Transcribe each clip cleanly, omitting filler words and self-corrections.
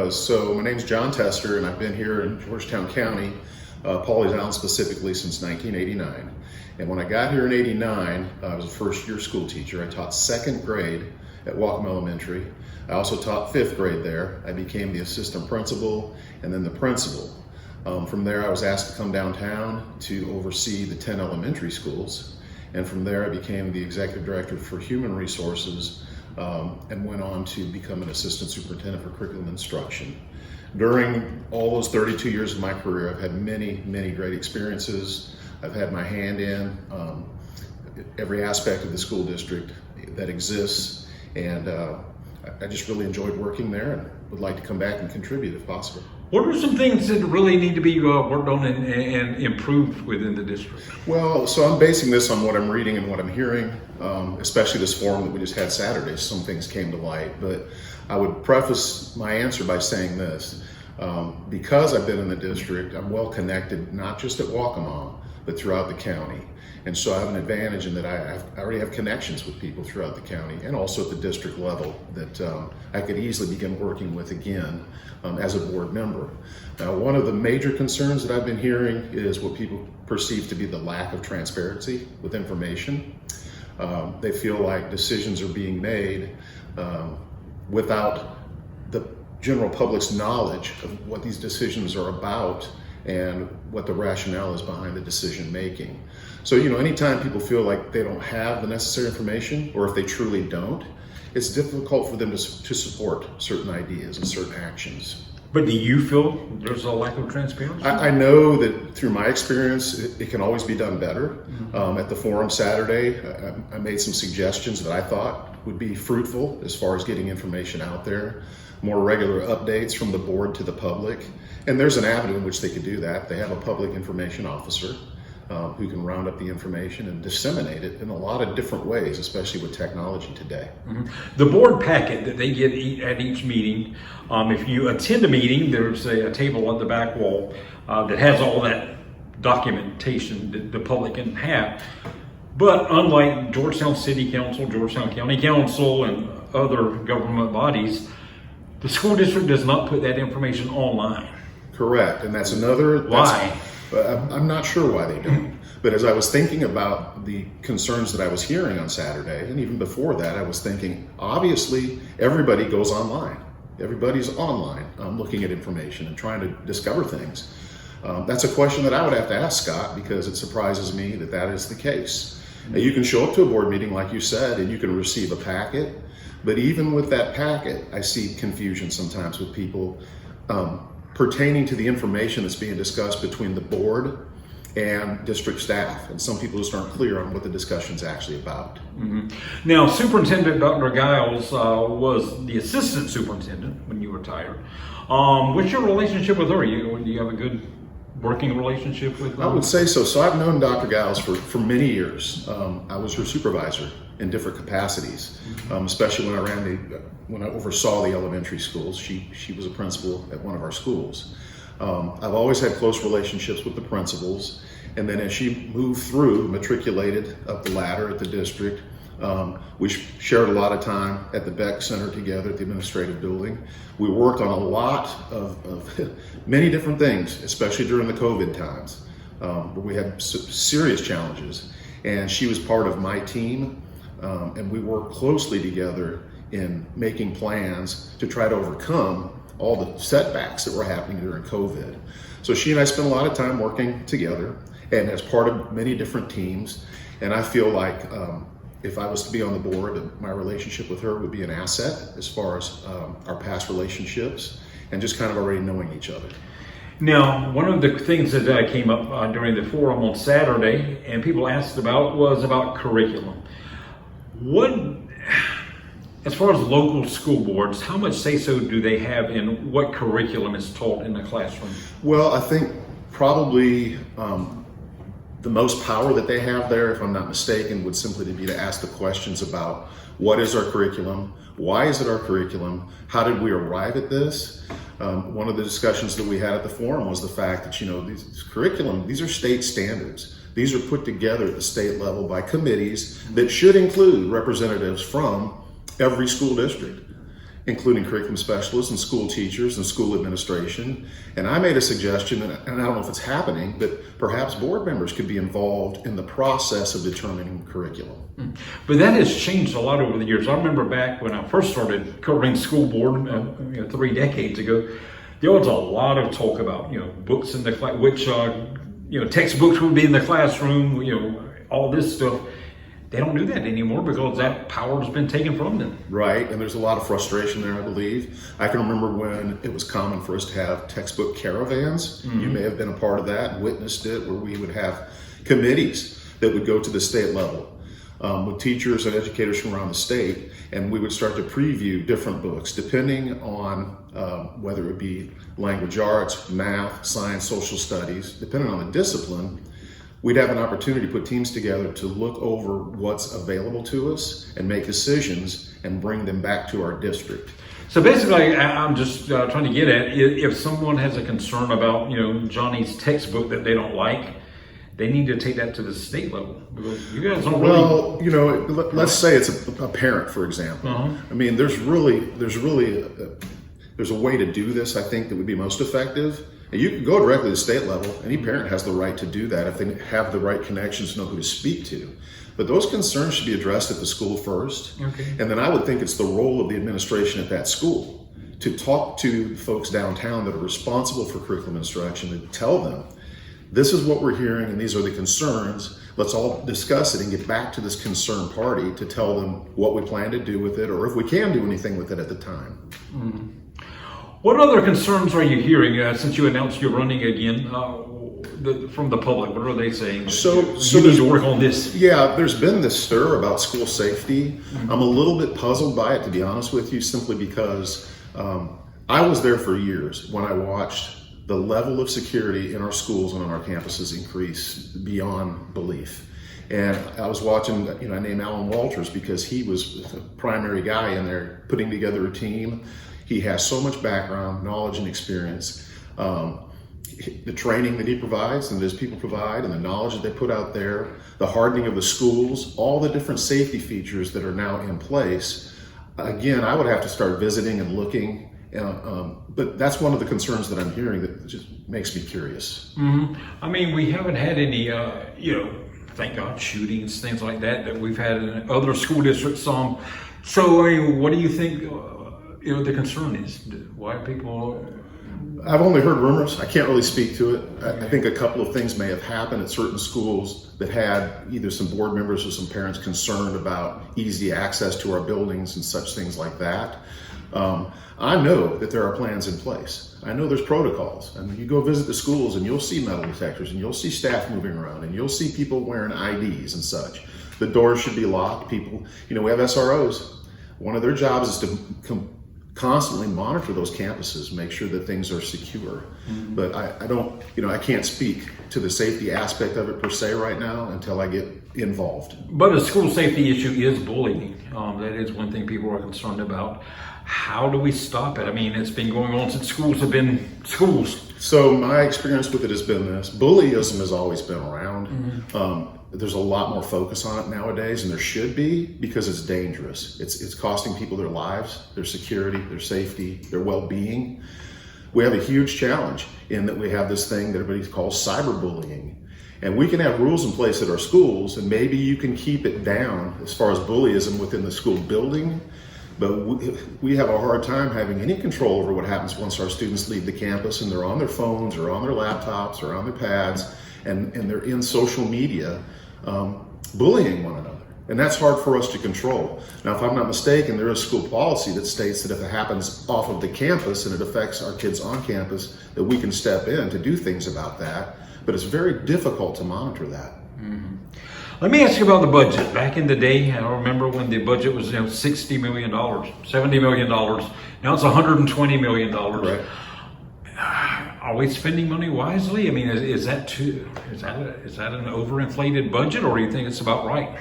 was. So my name's Jon Tester, and I've been here in Georgetown County, Pawleys Island specifically, since 1989. And when I got here in '89, I was a first-year school teacher. I taught second grade at Wacom Elementary. I also taught fifth grade there. I became the assistant principal and then the principal. From there, I was asked to come downtown to oversee the 10 elementary schools. And from there, I became the executive director for human resources and went on to become an assistant superintendent for curriculum instruction. During all those 32 years of my career, I've had many, many great experiences. I've had my hand in every aspect of the school district that exists, and I just really enjoyed working there and would like to come back and contribute if possible. What are some things that really need to be worked on and improved within the district? Well, so I'm basing this on what I'm reading and what I'm hearing, especially this forum that we just had Saturday. Some things came to light, but I would preface my answer by saying this. Because I've been in the district, I'm well connected, not just at Wacom, but throughout the county. And so I have an advantage in that I already have connections with people throughout the county and also at the district level that I could easily begin working with again as a board member. Now, one of the major concerns that I've been hearing is what people perceive to be the lack of transparency with information. They feel like decisions are being made without the general public's knowledge of what these decisions are about and what the rationale is behind the decision making. So, anytime people feel like they don't have the necessary information, or if they truly don't, it's difficult for them to support certain ideas and certain actions. But do you feel there's a lack of transparency? I know that through my experience, it can always be done better. At the forum Saturday, I made some suggestions that I thought would be fruitful as far as getting information out there, more regular updates from the board to the public. And there's an avenue in which they could do that. They have a public information officer who can round up the information and disseminate it in a lot of different ways, especially with technology today. The board packet that they get at each meeting, if you attend a meeting, there's a table on the back wall that has all that documentation that the public can have. But unlike Georgetown City Council, Georgetown County Council, and other government bodies, the school district does not put that information online. Correct, and that's another... Why? I'm not sure why they don't. But as I was thinking about the concerns that I was hearing on Saturday, and even before that, I was thinking, obviously, everybody goes online. Everybody's online looking at information and trying to discover things. That's a question that I would have to ask Scott, because it surprises me that that is the case. Now, you can show up to a board meeting, like you said, and you can receive a packet. But even with that packet, I see confusion sometimes with people pertaining to the information that's being discussed between the board and district staff. And some people just aren't clear on what the discussion's actually about. Now, Superintendent Dr. Giles was the assistant superintendent when you retired. What's your relationship with her? Do you have a good working relationship with her? I would say so. So I've known Dr. Giles for many years. I was her supervisor in different capacities, especially when I oversaw the elementary schools. She was a principal at one of our schools. I've always had close relationships with the principals, and then as she moved through, matriculated up the ladder at the district, we shared a lot of time at the Beck Center together at the administrative building. We worked on a lot of many different things, especially during the COVID times, where we had serious challenges, and she was part of my team. And we worked closely together in making plans to try to overcome all the setbacks that were happening during COVID. So she and I spent a lot of time working together and as part of many different teams. And I feel like if I was to be on the board, my relationship with her would be an asset as far as our past relationships and just kind of already knowing each other. Now, one of the things that came up during the forum on Saturday and people asked about was about curriculum. As far as local school boards, how much say-so do they have in what curriculum is taught in the classroom? Well, I think probably the most power that they have there, if I'm not mistaken, would simply be to ask the questions about what is our curriculum, why is it our curriculum, how did we arrive at this? One of the discussions that we had at the forum was the fact that, these are state standards. These are put together at the state level by committees that should include representatives from every school district. including curriculum specialists and school teachers and school administration. And I made a suggestion, and I don't know if it's happening, but perhaps board members could be involved in the process of determining curriculum. But that has changed a lot over the years. I remember back when I first started covering school board 3 decades ago, there was a lot of talk about books in the class, which textbooks would be in the classroom, all this stuff. They don't do that anymore because that power has been taken from them. Right, and there's a lot of frustration there, I believe. I can remember when it was common for us to have textbook caravans. You may have been a part of that, witnessed it, where we would have committees that would go to the state level with teachers and educators from around the state, and we would start to preview different books depending on whether it would be language arts, math, science, social studies, depending on the discipline. We'd have an opportunity to put teams together to look over what's available to us and make decisions and bring them back to our district. So basically, I'm just trying to get at, if someone has a concern about, Johnny's textbook that they don't like, they need to take that to the state level. Because you guys don't Well, let's say it's a parent, for example. I mean, there's a way to do this, I think, that would be most effective. And you can go directly to the state level. Any parent has the right to do that if they have the right connections to know who to speak to. But those concerns should be addressed at the school first. Okay. And then I would think it's the role of the administration at that school to talk to folks downtown that are responsible for curriculum instruction and tell them, this is what we're hearing and these are the concerns. Let's all discuss it and get back to this concerned party to tell them what we plan to do with it or if we can do anything with it at the time. What other concerns are you hearing since you announced you're running again from the public? What are they saying? So you need to work on this. Yeah, there's been this stir about school safety. I'm a little bit puzzled by it, to be honest with you, simply because I was there for years when I watched the level of security in our schools and on our campuses increase beyond belief. And I was watching, I named Alan Walters because he was the primary guy in there putting together a team. He has so much background, knowledge, and experience. The training that he provides and that his people provide and the knowledge that they put out there, the hardening of the schools, all the different safety features that are now in place. Again, I would have to start visiting and looking, but that's one of the concerns that I'm hearing that just makes me curious. I mean, we haven't had any, thank God, shootings, things like that we've had in other school districts. So, I mean, what do you think? The concern is why people. I've only heard rumors. I can't really speak to it. I think a couple of things may have happened at certain schools that had either some board members or some parents concerned about easy access to our buildings and such things like that. I know that there are plans in place. I know there's protocols. I mean, you go visit the schools and you'll see metal detectors and you'll see staff moving around and you'll see people wearing IDs and such. The doors should be locked. People, we have SROs. One of their jobs is to constantly monitor those campuses, make sure that things are secure. But I don't, I can't speak to the safety aspect of it per se right now until I get involved. But a school safety issue is bullying. That is one thing people are concerned about. How do we stop it? I mean, it's been going on since schools have been schools. So my experience with it has been this. Bullyism has always been around. There's a lot more focus on it nowadays, and there should be, because it's dangerous. It's costing people their lives, their security, their safety, their well-being. We have a huge challenge in that we have this thing that everybody calls cyberbullying. And we can have rules in place at our schools, and maybe you can keep it down as far as bullyism within the school building. But we have a hard time having any control over what happens once our students leave the campus and they're on their phones or on their laptops or on their pads and they're in social media bullying one another. And that's hard for us to control. Now, if I'm not mistaken, there is school policy that states that if it happens off of the campus and it affects our kids on campus, that we can step in to do things about that. But it's very difficult to monitor that. Let me ask you about the budget. Back in the day, I remember when the budget was $60 million, $70 million. Now it's $120 million. Right. Are we spending money wisely? I mean, is that an overinflated budget, or do you think it's about right?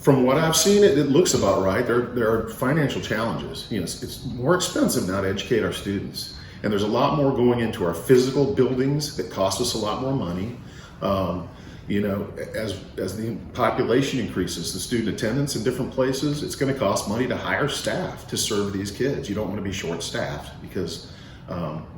From what I've seen, it looks about right. There are financial challenges. It's more expensive now to educate our students, and there's a lot more going into our physical buildings that cost us a lot more money. You know, as the population increases, the student attendance in different places, it's going to cost money to hire staff to serve these kids. You don't want to be short-staffed because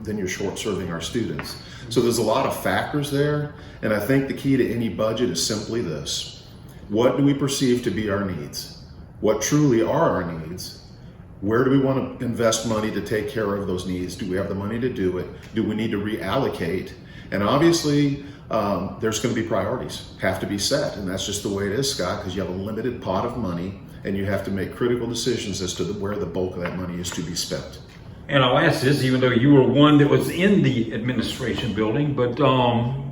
then you're short-serving our students. So there's a lot of factors there, and I think the key to any budget is simply this. What do we perceive to be our needs? What truly are our needs? Where do we want to invest money to take care of those needs? Do we have the money to do it? Do we need to reallocate? And obviously, there's going to be priorities, have to be set. And that's just the way it is, Scott, because you have a limited pot of money and you have to make critical decisions as to where the bulk of that money is to be spent. And I'll ask this, even though you were one that was in the administration building, but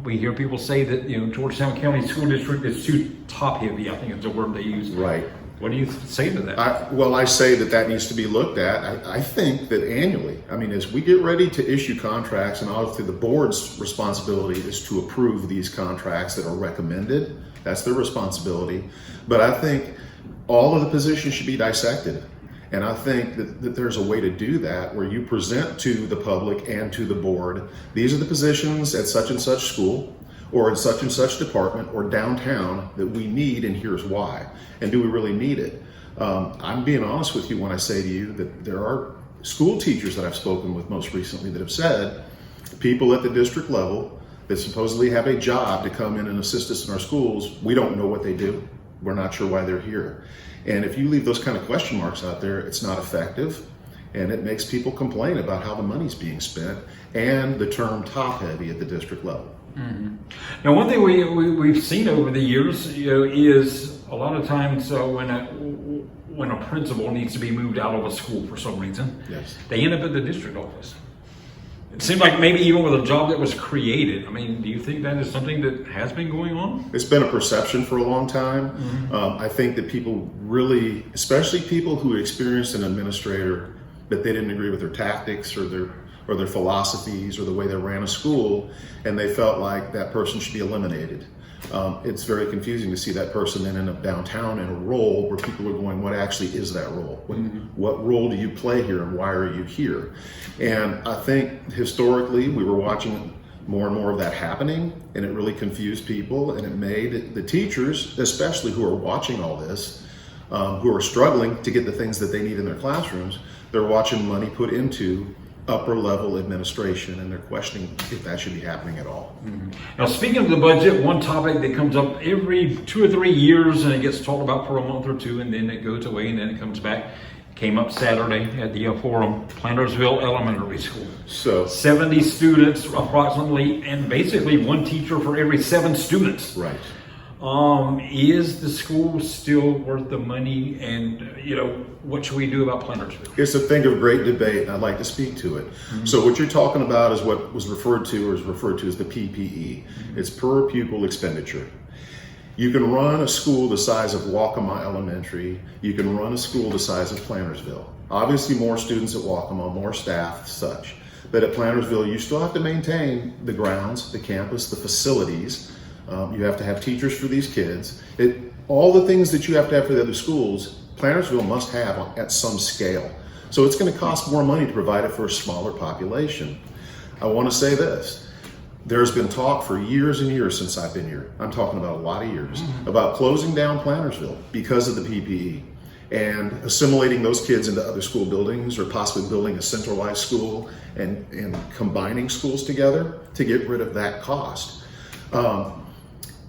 we hear people say that, you know, Georgetown County School District is too top heavy, I think is the word they use. Right. What do you say to that? I say that needs to be looked at. I think that annually, I mean, as we get ready to issue contracts, and obviously the board's responsibility is to approve these contracts that are recommended. That's their responsibility. But I think all of the positions should be dissected. And I think that there's a way to do that where you present to the public and to the board, these are the positions at such and such school, or in such and such department, or downtown that we need, and here's why. And do we really need it? I'm being honest with you when I say to you that there are school teachers that I've spoken with most recently that have said people at the district level that supposedly have a job to come in and assist us in our schools, we don't know what they do. We're not sure why they're here. And if you leave those kind of question marks out there, it's not effective. And it makes people complain about how the money's being spent and the term top heavy at the district level. Mm-hmm. Now, one thing we've seen over the years, you know, is a lot of times when a principal needs to be moved out of a school for some reason, yes, they end up at the district office. It seemed like maybe even with a job that was created. I mean, do you think that is something that has been going on? It's been a perception for a long time. Mm-hmm. I think that people really, especially people who experienced an administrator, that they didn't agree with their tactics or their philosophies or the way they ran a school, and they felt like that person should be eliminated. It's very confusing to see that person then end up downtown in a role where people are going, what actually is that role? What role do you play here and why are you here? And I think historically we were watching more and more of that happening, and it really confused people, and it made the teachers, especially who are watching all this, who are struggling to get the things that they need in their classrooms, they're watching money put into upper level administration, and they're questioning if that should be happening at all. Mm-hmm. Now, speaking of the budget, one topic that comes up every 2 or 3 years, and it gets talked about for a month or two, and then it goes away, and then it comes back. Came up Saturday at the forum, Plantersville Elementary School. So 70 students approximately, and basically one teacher for every 7 students. right. Is the school still worth the money, and you know, what should we do about Plantersville? It's a thing of great debate, and I'd like to speak to it. Mm-hmm. So what you're talking about is what was referred to as the PPE. Mm-hmm. It's per pupil expenditure. You can run a school the size of Waccamaw Elementary. You can run a school the size of Plantersville. Obviously more students at Waccamaw, more staff, such. But at Plantersville, you still have to maintain the grounds, the campus, the facilities. You have to have teachers for these kids. All the things that you have to have for the other schools, Plantersville must have at some scale. So it's going to cost more money to provide it for a smaller population. I want to say this. There's been talk for years and years since I've been here. I'm talking about a lot of years, about closing down Plantersville because of the PPE and assimilating those kids into other school buildings, or possibly building a centralized school and combining schools together to get rid of that cost.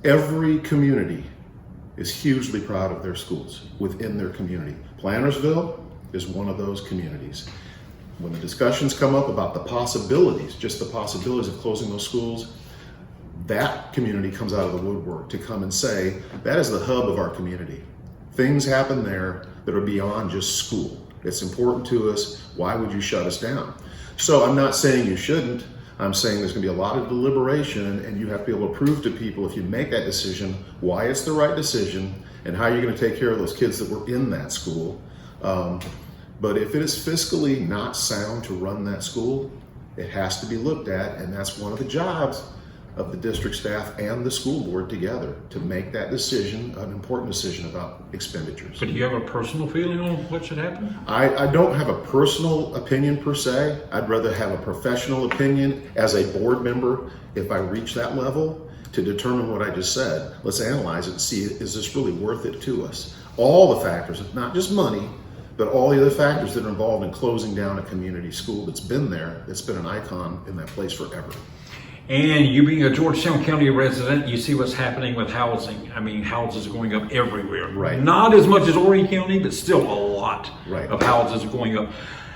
Every community is hugely proud of their schools within their community. Plantersville is one of those communities. When the discussions come up about the possibilities, just the possibilities of closing those schools, that community comes out of the woodwork to come and say, that is the hub of our community. Things happen there that are beyond just school. It's important to us. Why would you shut us down? So I'm not saying you shouldn't. I'm saying there's going to be a lot of deliberation, and you have to be able to prove to people, if you make that decision, why it's the right decision and how you're going to take care of those kids that were in that school. But if it is fiscally not sound to run that school, it has to be looked at, and that's one of the jobs of the district staff and the school board together to make that decision, an important decision about expenditures. But do you have a personal feeling on what should happen? I don't have a personal opinion per se. I'd rather have a professional opinion as a board member if I reach that level. to determine what I just said. Let's analyze it and see, is this really worth it to us? All the factors, not just money, but all the other factors that are involved in closing down a community school that's been there, that's been an icon in that place forever. And you being a Georgetown County resident, you see what's happening with housing. I mean, houses are going up everywhere. Right. Not as much as Horry County, but still a lot Right. of houses are going up.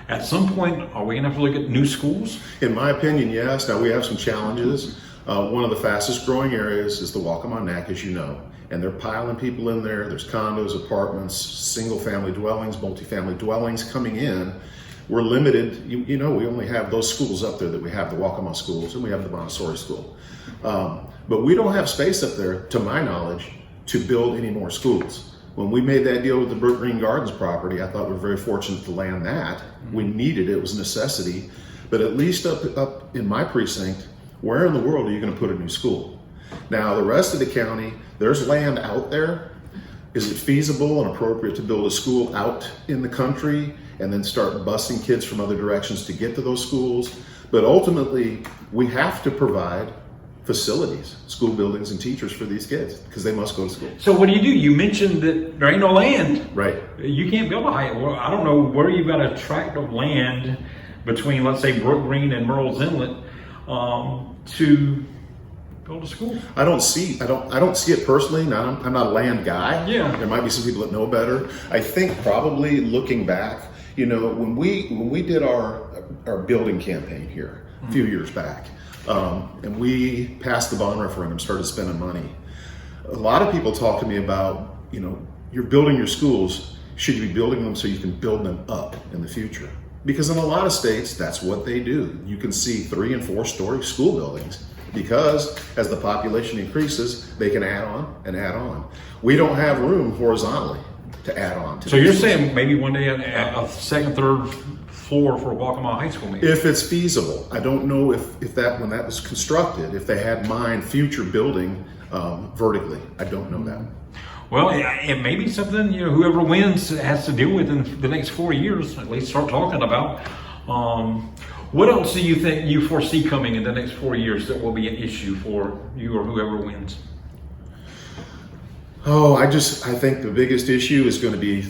At some point, are we going to have to look at new schools? In my opinion, yes. Now, we have some challenges. One of the fastest growing areas is the Waccamaw Neck, as you know, and they're piling people in there. There's condos, apartments, single family dwellings, multifamily dwellings coming in. We're limited. You know, we only have those schools up there that we have, the Waccamaw schools, and we have the Montessori school. But we don't have space up there, to my knowledge, to build any more schools. When we made that deal with the Brook Green Gardens property, I thought we were very fortunate to land that. We needed it. It was a necessity. But at least up in my precinct, where in the world are you going to put a new school? Now, the rest of the county, there's land out there. Is it feasible and appropriate to build a school out in the country and then start busing kids from other directions to get to those schools? But ultimately, we have to provide facilities, school buildings, and teachers for these kids because they must go to school. So what do? You mentioned that there ain't no land. Right. You can't build a high. Well, I don't know where you've got a tract of land between, let's say, Brook Green and Merle's Inlet to build a school. I don't see it personally. Now, I'm not a land guy. Yeah. There might be some people that know better. I think probably looking back, you know, when we did our building campaign here a few years back, and we passed the bond referendum, started spending money. A lot of people talk to me about, you know, you're building your schools. Should you be building them so you can build them up in the future? Because in a lot of states, that's what they do. You can see 3- and 4-story school buildings because as the population increases, they can add on and add on. We don't have room horizontally to add on. So you're saying maybe one day a second, third floor for Waccamaw High School maybe? If it's feasible. I don't know if that, when that was constructed, if they had in mind future building vertically. I don't know that. Well, it may be something, you know, whoever wins has to deal with in the next 4 years, at least start talking about. What else do you think you foresee coming in the next 4 years that will be an issue for you or whoever wins? Oh, I think the biggest issue is going to be,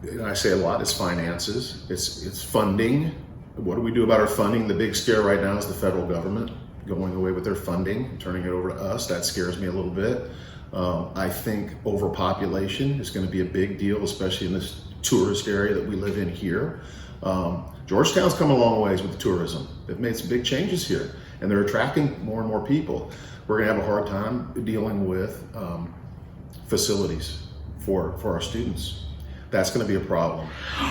and I say a lot, it's finances. It's funding. What do we do about our funding? The big scare right now is the federal government going away with their funding, turning it over to us. That scares me a little bit. I think overpopulation is going to be a big deal, especially in this tourist area that we live in here. Georgetown's come a long ways with the tourism. They've made some big changes here, and they're attracting more and more people. We're going to have a hard time dealing with facilities for our students. That's going to be a problem.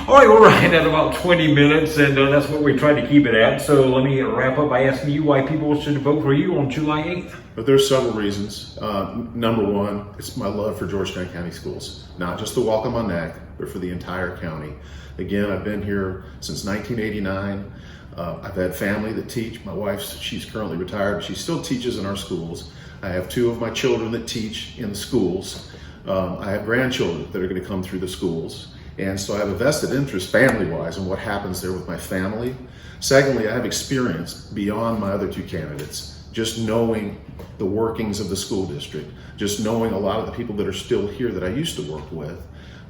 All right, we're right at about 20 minutes, and that's what we tried to keep it at. So let me wrap up by asking you why people should vote for you on July 8th. But there's several reasons. Number one, it's my love for Georgetown County schools, not just the Waccamaw Neck, but for the entire county. Again, I've been here since 1989. I've had family that teach. My wife, she's currently retired, but she still teaches in our schools. I have 2 of my children that teach in the schools. I have grandchildren that are going to come through the schools. And so I have a vested interest family-wise in what happens there with my family. Secondly, I have experience beyond my other 2 candidates, just knowing the workings of the school district, just knowing a lot of the people that are still here that I used to work with.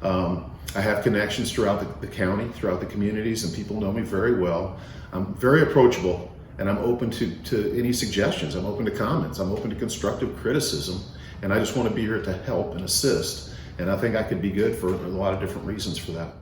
I have connections throughout the county, throughout the communities, and people know me very well. I'm very approachable, and I'm open to any suggestions. I'm open to comments. I'm open to constructive criticism, and I just want to be here to help and assist. And I think I could be good for a lot of different reasons for that.